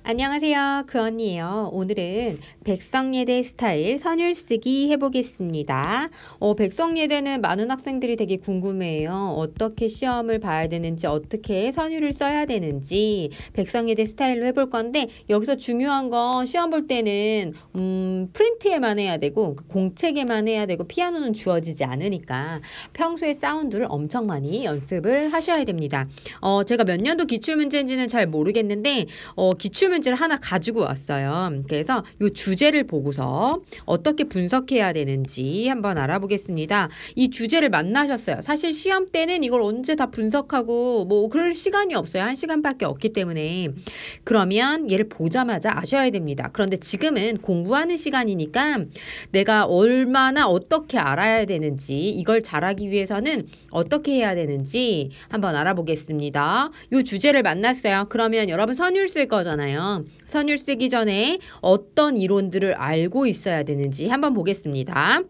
안녕하세요. 그 언니예요. 오늘은 백성예대 스타일 선율쓰기 해보겠습니다. 백성예대는 많은 학생들이 되게 궁금해해요. 어떻게 시험을 봐야 되는지, 어떻게 선율을 써야 되는지 백성예대 스타일로 해볼 건데, 여기서 중요한 건 시험 볼 때는 프린트에만 해야 되고 공책에만 해야 되고 피아노는 주어지지 않으니까 평소에 사운드를 엄청 많이 연습을 하셔야 됩니다. 제가 몇 년도 기출문제인지는 잘 모르겠는데 기출문제를 하나 가지고 왔어요. 그래서 이 주제를 보고서 어떻게 분석해야 되는지 한번 알아보겠습니다. 이 주제를 만나셨어요. 사실 시험 때는 이걸 언제 다 분석하고 뭐 그럴 시간이 없어요. 1시간밖에 없기 때문에. 그러면 얘를 보자마자 아셔야 됩니다. 그런데 지금은 공부하는 시간이니까 내가 얼마나 어떻게 알아야 되는지, 이걸 잘하기 위해서는 어떻게 해야 되는지 한번 알아보겠습니다. 이 주제를 만났어요. 그러면 여러분 선율 쓸 거잖아요. 선율 쓰기 전에 어떤 이론들을 알고 있어야 되는지 한번 보겠습니다.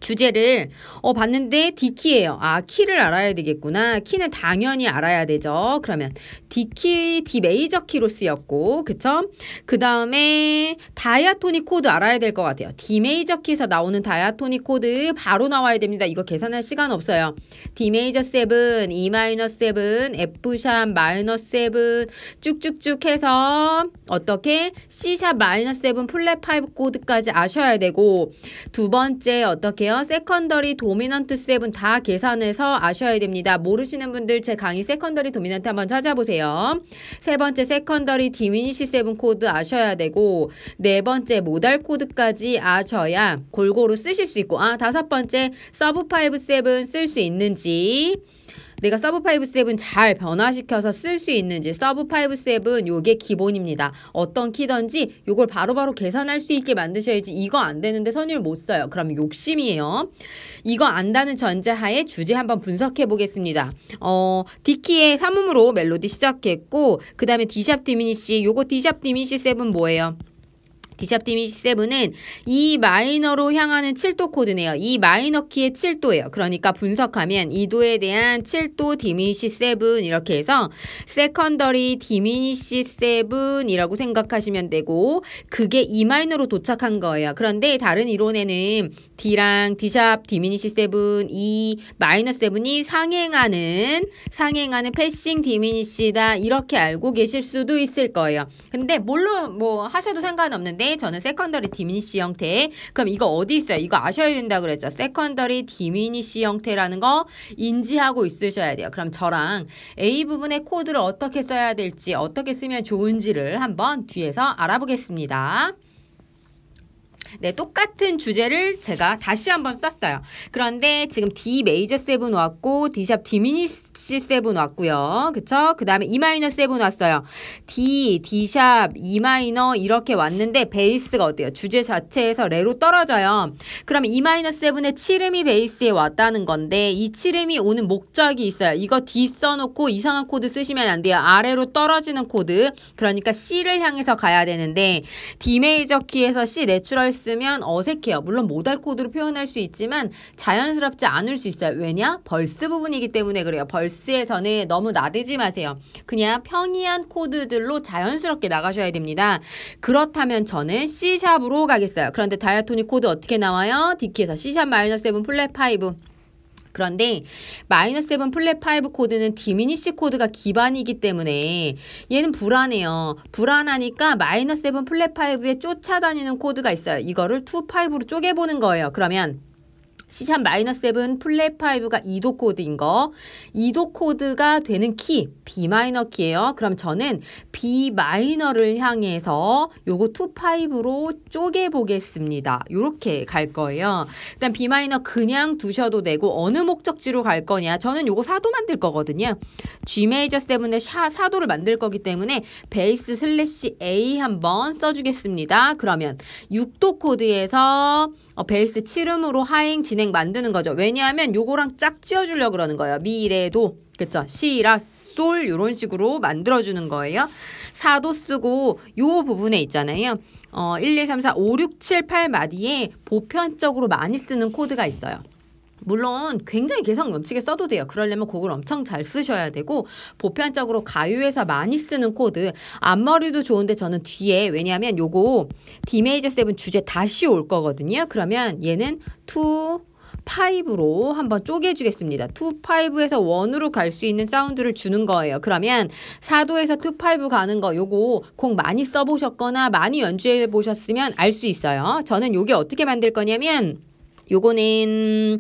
주제를 봤는데 D키예요. 키를 알아야 되겠구나. 키는 당연히 알아야 되죠. 그러면 D키, D 메이저 키로 쓰였고, 그쵸? 그 다음에 다이아토닉 코드 알아야 될 것 같아요. D 메이저 키에서 나오는 다이아토닉 코드 바로 나와야 됩니다. 이거 계산할 시간 없어요. D 메이저 7, E 마이너 7, F 샵 마이너 7 쭉쭉쭉 해서 어떻게 C 샵 마이너 7 플랫 5 코드까지 아셔야 되고, 두 번째 어떻게요? 세컨더리 도미넌트 7 다 계산해서 아셔야 됩니다. 모르시는 분들 제 강의 세컨더리 도미넌트 한번 찾아보세요. 세 번째 세컨더리 디미니시 7 코드 아셔야 되고, 네 번째 모달 코드까지 아셔야 골고루 쓰실 수 있고, 다섯 번째 서브 5 7 쓸 수 있는지, 내가 서브 5, 7 잘 변화시켜서 쓸 수 있는지, 서브 5, 7 요게 기본입니다. 어떤 키든지 요걸 바로바로 계산할 수 있게 만드셔야지. 이거 안 되는데 선율 못 써요. 그럼 욕심이에요. 이거 안다는 전제하에 주제 한번 분석해 보겠습니다. D키의 3음으로 멜로디 시작했고, 그 다음에 D샵 디미니시, 요거 D샵 디미니시 7 뭐예요? D샵 디미니시 7은 E 마이너로 향하는 7도 코드네요. E 마이너 키의 7도예요. 그러니까 분석하면 2도에 대한 7도 디미니시 7 이렇게 해서 세컨더리 디미니시 7이라고 생각하시면 되고, 그게 E 마이너로 도착한 거예요. 그런데 다른 이론에는 D랑 D샵 디미니시 7, E 마이너 7이 상행하는 패싱 디미니시다 이렇게 알고 계실 수도 있을 거예요. 근데 물론 뭐 하셔도 상관없는데 저는 세컨더리 디미니시 형태. 그럼 이거 어디 있어요? 이거 아셔야 된다 그랬죠. 세컨더리 디미니시 형태라는 거 인지하고 있으셔야 돼요. 그럼 저랑 A 부분의 코드를 어떻게 써야 될지, 어떻게 쓰면 좋은지를 한번 뒤에서 알아보겠습니다. 네, 똑같은 주제를 제가 다시 한번 썼어요. 그런데 지금 D 메이저 7 왔고, D샵 디미니시 7 왔고요. 그쵸? 그 다음에 E 마이너 7 왔어요. D, D샵, E 마이너 이렇게 왔는데 베이스가 어때요? 주제 자체에서 레로 떨어져요. 그러면 E 마이너 7의 7음이 베이스에 왔다는 건데, 이 7음이 오는 목적이 있어요. 이거 D 써놓고 이상한 코드 쓰시면 안 돼요. 아래로 떨어지는 코드. 그러니까 C를 향해서 가야 되는데, D 메이저 키에서 C 내추럴 쓰면 어색해요. 물론 모달 코드로 표현할 수 있지만 자연스럽지 않을 수 있어요. 왜냐? 벌스 부분이기 때문에 그래요. 벌스에서는 너무 나대지 마세요. 그냥 평이한 코드들로 자연스럽게 나가셔야 됩니다. 그렇다면 저는 C샵으로 가겠어요. 그런데 다이아토닉 코드 어떻게 나와요? D키에서 C샵 마이너 7 플랫 5. 그런데 마이너 7 플랫 5 코드는 디미니시 코드가 기반이기 때문에 얘는 불안해요. 불안하니까 마이너 7 플랫 5에 쫓아다니는 코드가 있어요. 이거를 2, 5로 쪼개보는 거예요. 그러면 C샵 마이너 7 플랫 5가 2도 코드인 거, 2도 코드가 되는 키 B 마이너 키예요. 그럼 저는 B 마이너를 향해서 요거 2, 5로 쪼개 보겠습니다. 요렇게 갈 거예요. 일단 B 마이너 그냥 두셔도 되고, 어느 목적지로 갈 거냐, 저는 요거 4도 만들 거거든요. G 메이저 7의 4도를 만들 거기 때문에 베이스 슬래시 A 한번 써주겠습니다. 그러면 6도 코드에서 베이스 7음으로 하행 진행 만드는 거죠. 왜냐하면 요거랑 짝 지어주려고 그러는 거예요. 미래도, 그쵸? 시라, 솔 이런 식으로 만들어주는 거예요. 4도 쓰고 요 부분에 있잖아요. 1, 2, 3, 4, 5, 6, 7, 8 마디에 보편적으로 많이 쓰는 코드가 있어요. 물론 굉장히 개성 넘치게 써도 돼요. 그러려면 곡을 엄청 잘 쓰셔야 되고 보편적으로 가요에서 많이 쓰는 코드 앞머리도 좋은데 저는 뒤에 왜냐하면 요거 D 메이저 7 주제 다시 올 거거든요. 그러면 얘는 2, 5로 한번 쪼개주겠습니다. 2, 5에서 1으로 갈 수 있는 사운드를 주는 거예요. 그러면 4도에서 2, 5 가는 거 요거 곡 많이 써보셨거나 많이 연주해 보셨으면 알 수 있어요. 저는 요게 어떻게 만들 거냐면 요거는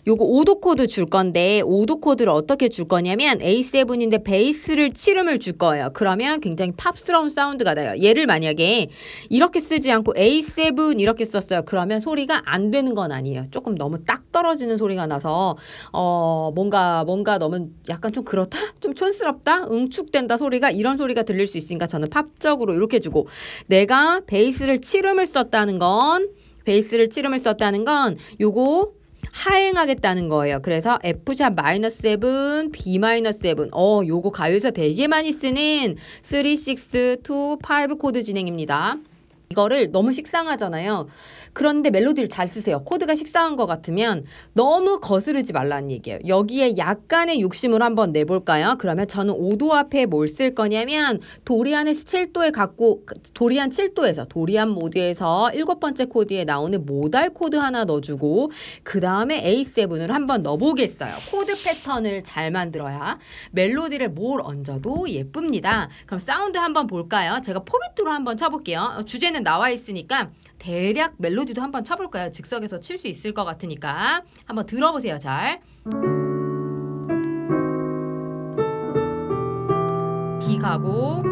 요거 5도 코드 줄 건데 5도 코드를 어떻게 줄 거냐면 A7인데 베이스를 7음을 줄 거예요. 그러면 굉장히 팝스러운 사운드가 나요. 얘를 만약에 이렇게 쓰지 않고 A7 이렇게 썼어요. 그러면 소리가 안 되는 건 아니에요. 조금 너무 딱 떨어지는 소리가 나서 뭔가 너무 약간 좀 그렇다? 좀 촌스럽다? 응축된다 소리가 이런 소리가 들릴 수 있으니까 저는 팝적으로 이렇게 주고 내가 베이스를 7음을 썼다는 건 요거 하행하겠다는 거예요. 그래서 F샵 마이너스 7, B 마이너스 7. 요거 가요에서 되게 많이 쓰는 3, 6, 2, 5 코드 진행입니다. 이거를 너무 식상하잖아요. 그런데 멜로디를 잘 쓰세요. 코드가 식상한 것 같으면 너무 거스르지 말라는 얘기예요. 여기에 약간의 욕심을 한번 내볼까요? 그러면 저는 5도 앞에 뭘 쓸 거냐면 도리안에서 7도에 도리안 7도에서 도리안 모드에서 7번째 코드에 나오는 모달 코드 하나 넣어주고 그 다음에 A7을 한번 넣어보겠어요. 코드 패턴을 잘 만들어야 멜로디를 뭘 얹어도 예쁩니다. 그럼 사운드 한번 볼까요? 제가 포비트로 한번 쳐볼게요. 주제는 나와 있으니까 대략 멜로디도 한번 쳐볼까요? 즉석에서 칠 수 있을 것 같으니까 한번 들어보세요. 잘 D 가고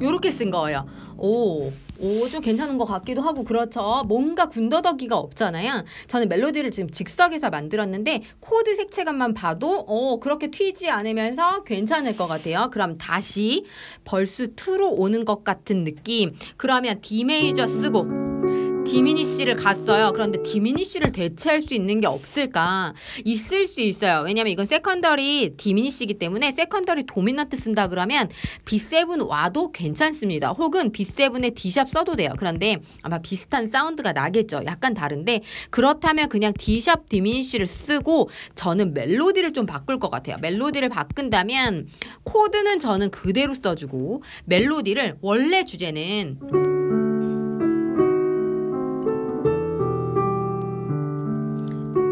요렇게 쓴 거예요. 좀 괜찮은 것 같기도 하고 그렇죠. 뭔가 군더더기가 없잖아요. 저는 멜로디를 지금 즉석에서 만들었는데 코드 색채감만 봐도 그렇게 튀지 않으면서 괜찮을 것 같아요. 그럼 다시 벌스 2로 오는 것 같은 느낌. 그러면 D 메이저 쓰고 디미니쉬를 갔어요. 그런데 디미니쉬를 대체할 수 있는 게 없을까? 있을 수 있어요. 왜냐면 이건 세컨더리 디미니쉬이기 때문에 세컨더리 도미넌트 쓴다 그러면 B7 와도 괜찮습니다. 혹은 B7에 D샵 써도 돼요. 그런데 아마 비슷한 사운드가 나겠죠. 약간 다른데 그렇다면 그냥 D샵 디미니쉬를 쓰고 저는 멜로디를 좀 바꿀 것 같아요. 멜로디를 바꾼다면 코드는 저는 그대로 써주고 멜로디를 원래 주제는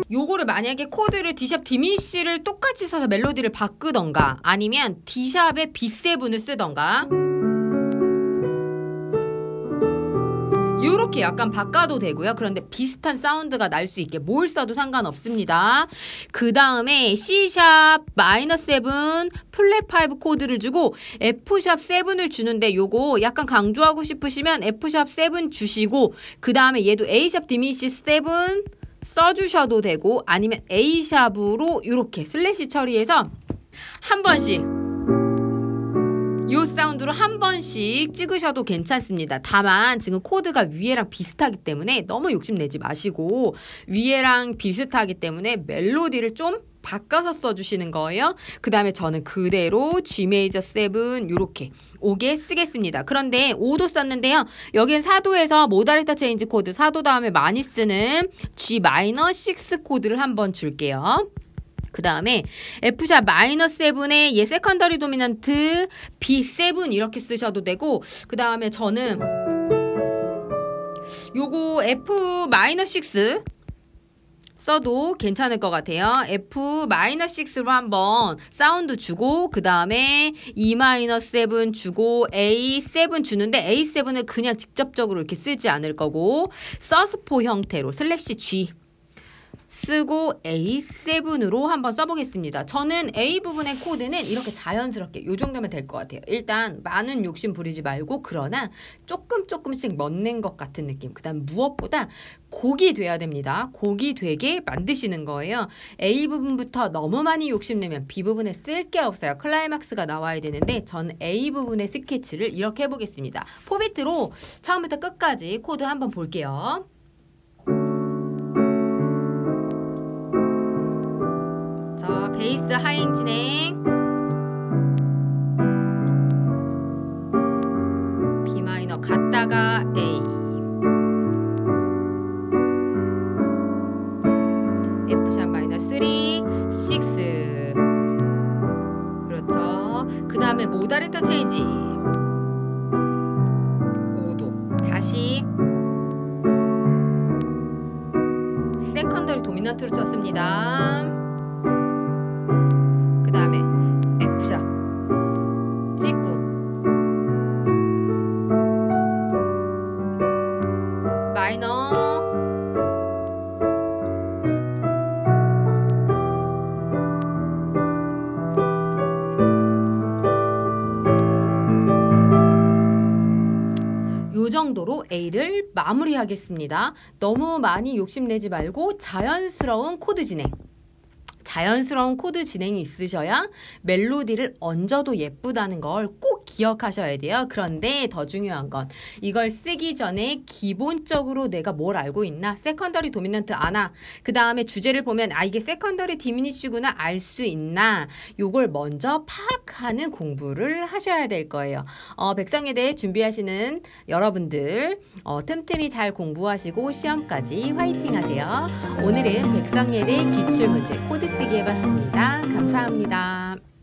요거를 만약에 코드를 D샵 디미니쉬를 똑같이 써서 멜로디를 바꾸던가 아니면 D샵에 B7을 쓰던가 요렇게 약간 바꿔도 되고요. 그런데 비슷한 사운드가 날 수 있게 뭘 써도 상관없습니다. 그 다음에 C샵 마이너스 7 플랫 5 코드를 주고 F샵 7을 주는데 요거 약간 강조하고 싶으시면 F샵 7 주시고 그 다음에 얘도 A샵 디미니쉬 7 써주셔도 되고 아니면 A샵으로 이렇게 슬래시 처리해서 한 번씩 요 사운드로 한 번씩 찍으셔도 괜찮습니다. 다만 지금 코드가 위에랑 비슷하기 때문에 너무 욕심내지 마시고 위에랑 비슷하기 때문에 멜로디를 좀 바꿔서 써주시는 거예요. 그 다음에 저는 그대로 G 메이저 7 이렇게 5개 쓰겠습니다. 그런데 5도 썼는데요. 여기는 4도에서 모다리터 체인지 코드 4도 다음에 많이 쓰는 G 마이너 6 코드를 한번 줄게요. 그 다음에 F샵 마이너스 7에 얘 세컨더리 도미넌트 B7 이렇게 쓰셔도 되고 그 다음에 저는 요거 F 마이너스 6 써도 괜찮을 것 같아요. F-6로 한번 사운드 주고 그 다음에 E-7 주고 A7 주는데 A7을 그냥 직접적으로 이렇게 쓰지 않을 거고 서스포 형태로 슬래시 G 쓰고 A7으로 한번 써보겠습니다. 저는 A 부분의 코드는 이렇게 자연스럽게 이 정도면 될 것 같아요. 일단 많은 욕심 부리지 말고 그러나 조금씩 멋낸 것 같은 느낌. 그 다음 무엇보다 곡이 돼야 됩니다. 곡이 되게 만드시는 거예요. A 부분부터 너무 많이 욕심내면 B 부분에 쓸 게 없어요. 클라이막스가 나와야 되는데 전 A 부분의 스케치를 이렇게 해보겠습니다. 포비트로 처음부터 끝까지 코드 한번 볼게요. 베이스 하행 진행. B 마이너 갔다가 A. F샵 마이너 3, 6. 그렇죠. 그 다음에 모달 인터체인지. 5도. 다시. 세컨더리 도미넌트로 쳤습니다. 그 다음에 F샵 찍고 마이너. 요 정도로 A를 마무리하겠습니다. 너무 많이 욕심내지 말고 자연스러운 코드 진행. 자연스러운 코드 진행이 있으셔야 멜로디를 얹어도 예쁘다는 걸 꼭 기억하셔야 돼요. 그런데 더 중요한 건 이걸 쓰기 전에 기본적으로 내가 뭘 알고 있나? 세컨더리 도미넌트 아나? 그 다음에 주제를 보면 아 이게 세컨더리 디미니쉬구나 알 수 있나? 요걸 먼저 파악하는 공부를 하셔야 될 거예요. 백성예대 준비하시는 여러분들 틈틈이 잘 공부하시고 시험까지 화이팅 하세요. 오늘은 백성예대 기출문제 코드 쓰기 해봤습니다. 감사합니다.